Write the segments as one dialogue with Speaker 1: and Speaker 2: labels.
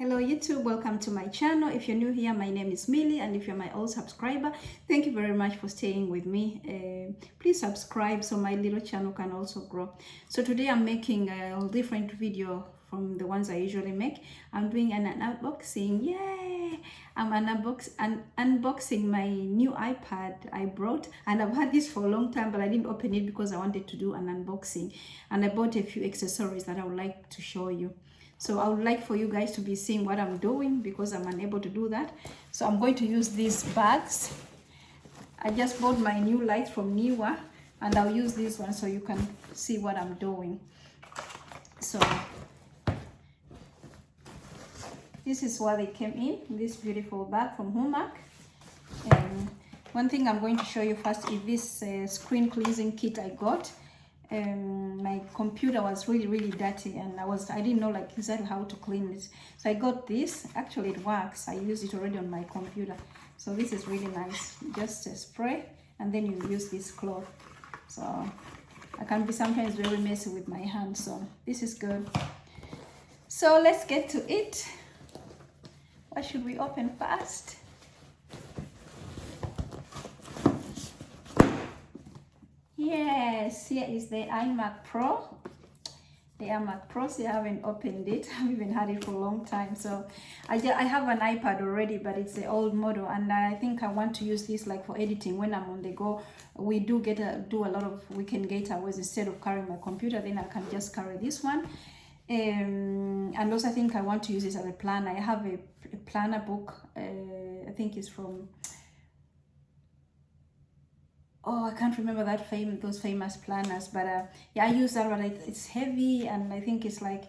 Speaker 1: Hello YouTube, welcome to my channel. If you're new here, my name is Millie, and if you're my old subscriber, thank you very much for staying with me. Please subscribe so my little channel can also grow. So today I'm making a different video from the ones I usually make. I'm doing an unboxing. Yay! I'm unboxing my new iPad I brought, and I've had this for a long time, but I didn't open it because I wanted to do an unboxing, and I bought a few accessories that I would like to show you. So I would like for you guys to be seeing what I'm doing because I'm unable to do that. So I'm going to use these bags. I just bought my new lights from Niwa, and I'll use this one so you can see what I'm doing. So this is what they came in, this beautiful bag from Humac. And one thing I'm going to show you first is this screen cleansing kit I got. My computer was really dirty, and I didn't know like exactly how to clean it, so I got this. Actually it works. I use it already on my computer, so this is really nice. Just a spray, and then you use this cloth. So I can be sometimes very messy with my hands, so this is good. So let's get to it. What should we open first? Yes, here is the iMac Pro. The iMac Pro, see, I haven't opened it. I haven't had it for a long time. So I have an iPad already, but it's the old model, and I think I want to use this like for editing when I'm on the go. We do do a lot of weekend getaways. Instead of carrying my computer, then I can just carry this one. And also I think I want to use this as a planner. I have a planner book. I think it's from, oh, I can't remember those famous planners, but yeah, I use that one. It's heavy, and I think it's like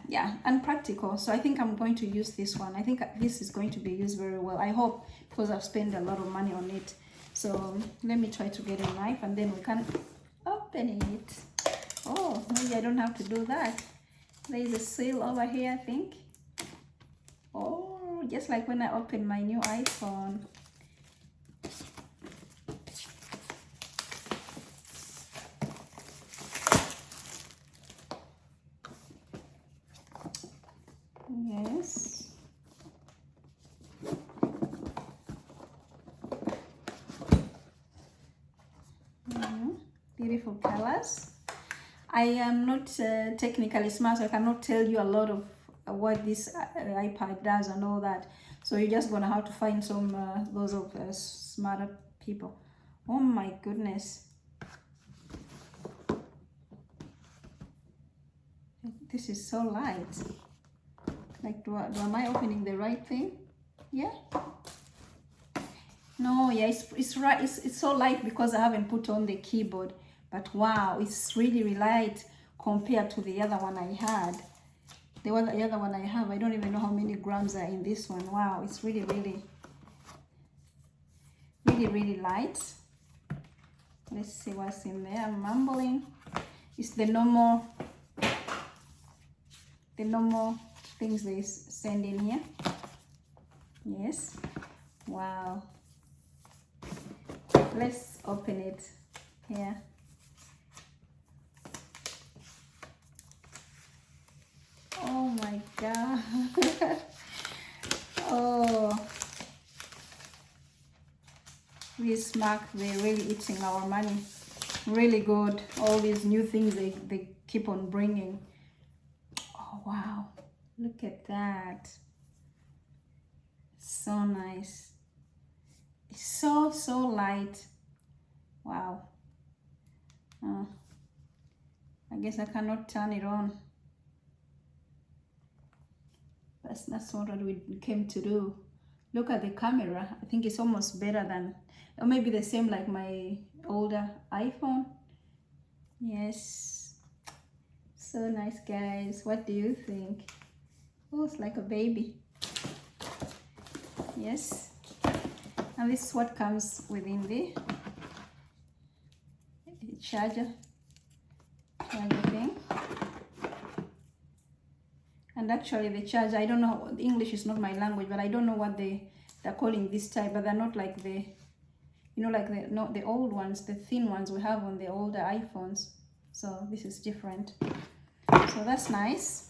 Speaker 1: yeah, unpractical. So I think I'm going to use this one. I think this is going to be used very well, I hope, because I've spent a lot of money on it. So let me try to get a knife, and then we can open it. Oh, maybe I don't have to do that. There is a seal over here, I think. Oh, just like when I opened my new iPhone. Yes. Beautiful colors. I am not technically smart, so I cannot tell you a lot of what this iPad does and all that. So you're just gonna have to find some those of smarter people. Oh my goodness. This is so light. Like, am I opening the right thing? Yeah. No, yeah, it's right. It's so light because I haven't put on the keyboard. But wow, it's really light compared to the other one I had. The other one I have, I don't even know how many grams are in this one. Wow, it's really light. Let's see what's in there. I'm mumbling. It's the normal things they send in here. Yes. Wow. Let's open it here. Oh my god. Oh, this Mac, they're really eating our money. Really good. All these new things they keep on bringing. Oh wow, look at that. So nice. It's so light. Wow. I guess I cannot turn it on. That's what we came to do. Look at the camera. I think it's almost better than, or maybe the same like my older iPhone. Yes. So nice, guys. What do you think? Oh, it's like a baby. Yes. And this is what comes within the charger thing. And actually the charger, I don't know, English is not my language, but I don't know what they're calling this type, but they're not like the, you know, like the old ones, the thin ones we have on the older iPhones. So this is different. So that's nice.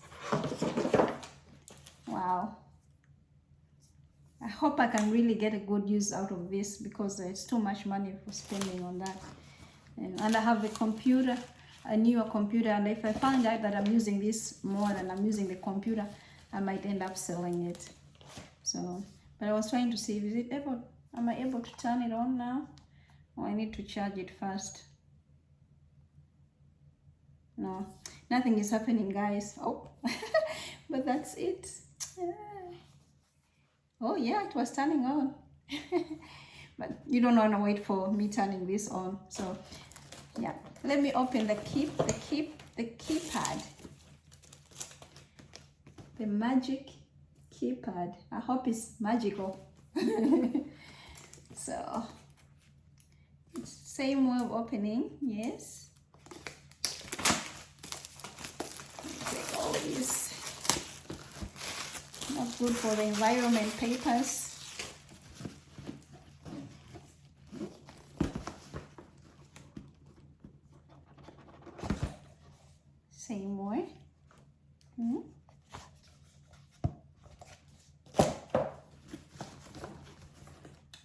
Speaker 1: Wow. Wow. I hope I can really get a good use out of this, because it's too much money for spending on that. And I have a computer, a newer computer, and if I find out that I'm using this more than I'm using the computer, I might end up selling it. So, but I was trying to see, am I able to turn it on now? Or I need to charge it first? No, nothing is happening, guys. Oh, but that's it. Oh yeah, it was turning on. But you don't want to wait for me turning this on. So yeah, let me open the keypad. The magic keypad. I hope it's magical. So it's same way of opening. Yes. Take all these not good for the environment papers. Same way.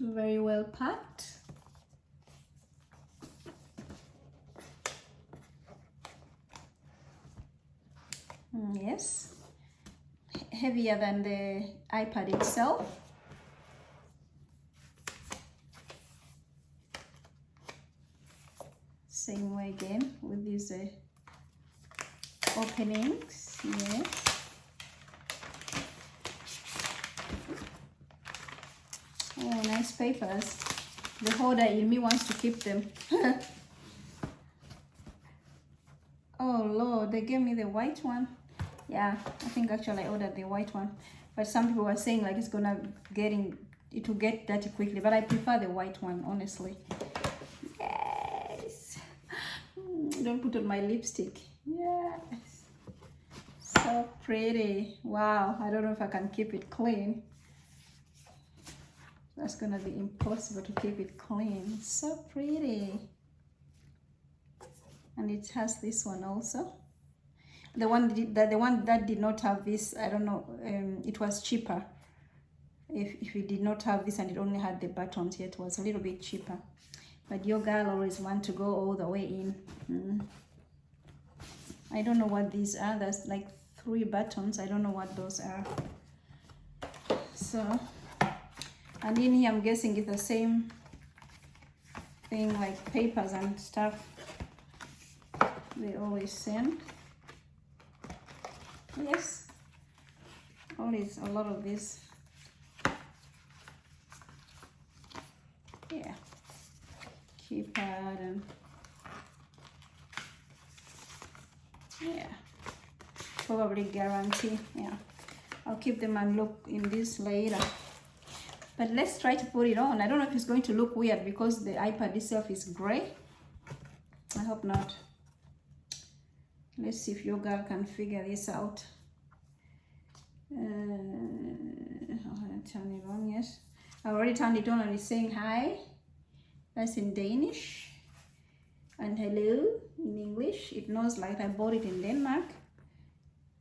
Speaker 1: Very well packed. Yes, heavier than the iPad itself. Same way again with these openings. Yes. Oh, nice papers. The holder in me wants to keep them. Oh Lord, they gave me the white one. Yeah, I think actually I ordered the white one, but some people were saying like it will get dirty quickly, but I prefer the white one, honestly. Yes. Don't put on my lipstick. Yes. So pretty. Wow, I don't know if I can keep it clean. That's gonna be impossible to keep it clean. So pretty. And it has this one also. The one that did not have this, I don't know, it was cheaper. If it did not have this and it only had the buttons here, it was a little bit cheaper. But your girl always want to go all the way in. I don't know what these are. There's like 3 buttons. I don't know what those are. So, and in here I'm guessing it's the same thing, like papers and stuff they always send. Yes, always a lot of this. Yeah, keypad and yeah, probably guarantee. Yeah, I'll keep them and look in this later. But let's try to put it on. I don't know if it's going to look weird because the iPad itself is gray. I hope not. Let's see if your girl can figure this out. I'll turn it on. Yes, I already turned it on and it's saying hi. That's in Danish. And hello in English. It knows like I bought it in Denmark.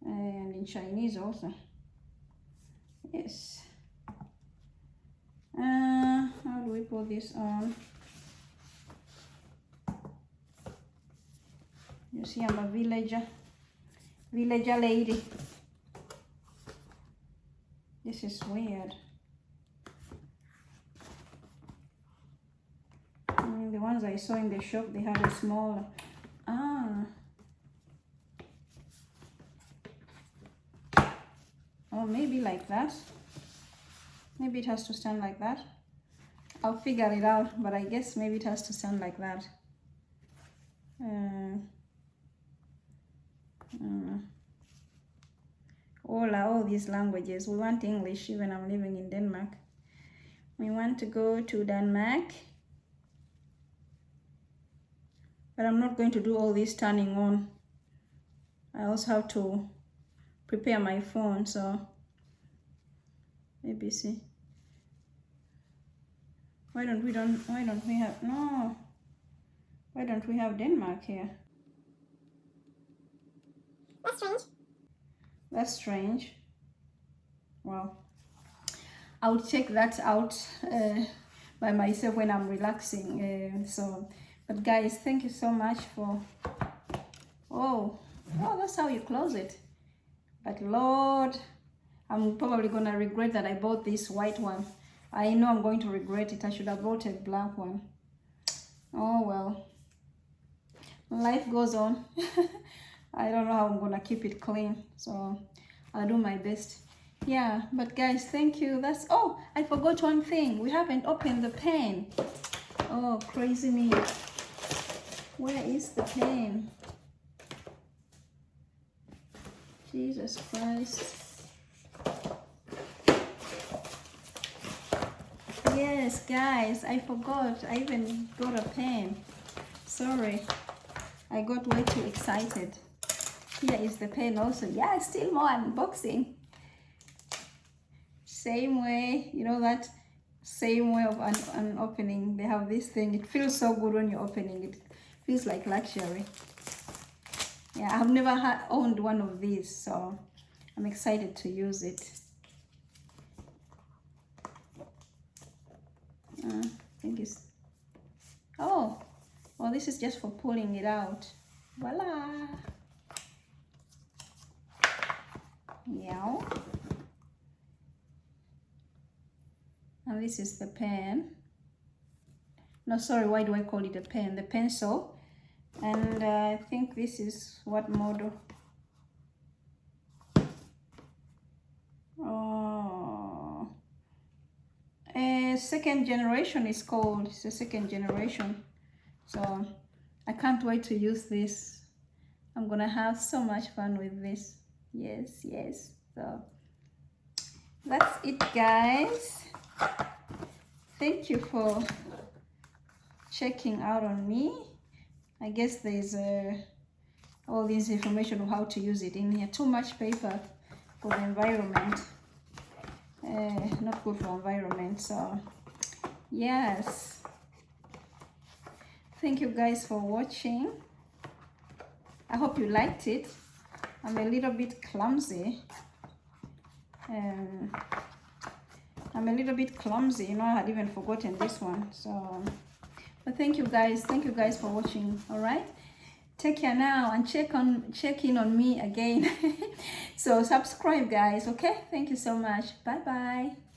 Speaker 1: And in Chinese also. Yes. How do we put this on? You see, I'm a villager lady. This is weird. The ones I saw in the shop, they had a smaller. Oh, maybe like that. Maybe it has to stand like that. I'll figure it out, but I guess maybe it has to stand like that. All these languages. We want English, even I'm living in Denmark. We want to go to Denmark. But I'm not going to do all this turning on. I also have to prepare my phone, so ABC. Why don't we have Denmark here? That's strange. Well, I'll check that out by myself when I'm relaxing. But guys, thank you so much for, oh, that's how you close it. But Lord, I'm probably gonna regret that I bought this white one. I know I'm going to regret it. I should have bought a black one. Oh well, life goes on. I don't know how I'm gonna keep it clean, so I'll do my best. Yeah, but guys, thank you. That's, oh, I forgot one thing. We haven't opened the pen. Oh, crazy me. Where is the pen? Jesus Christ. Yes, guys, I forgot. I even got a pen. Sorry, I got way too excited. Here is the pen also. Yeah, still more unboxing. Same way, you know, that same way of an opening. They have this thing. It feels so good when you're opening it. Feels like luxury. Yeah, I've never owned one of these, so I'm excited to use it. I think it's, oh, well, this is just for pulling it out. Voila. Yeah. And this is the pen. No, sorry, why do I call it a pen? The pencil. And I think this is what model? Oh, second generation is called. It's a second generation. So I can't wait to use this. I'm gonna have so much fun with this. Yes, yes. So that's it, guys. Thank you for checking out on me. I guess there's all this information of how to use it in here. Too much paper for the environment. Not good for environment. So yes, thank you guys for watching. I hope you liked it. I'm a little bit clumsy. You know, I had even forgotten this one. So, but thank you guys for watching. All right, take care now and check in on me again. So subscribe, guys. Okay, thank you so much. Bye bye.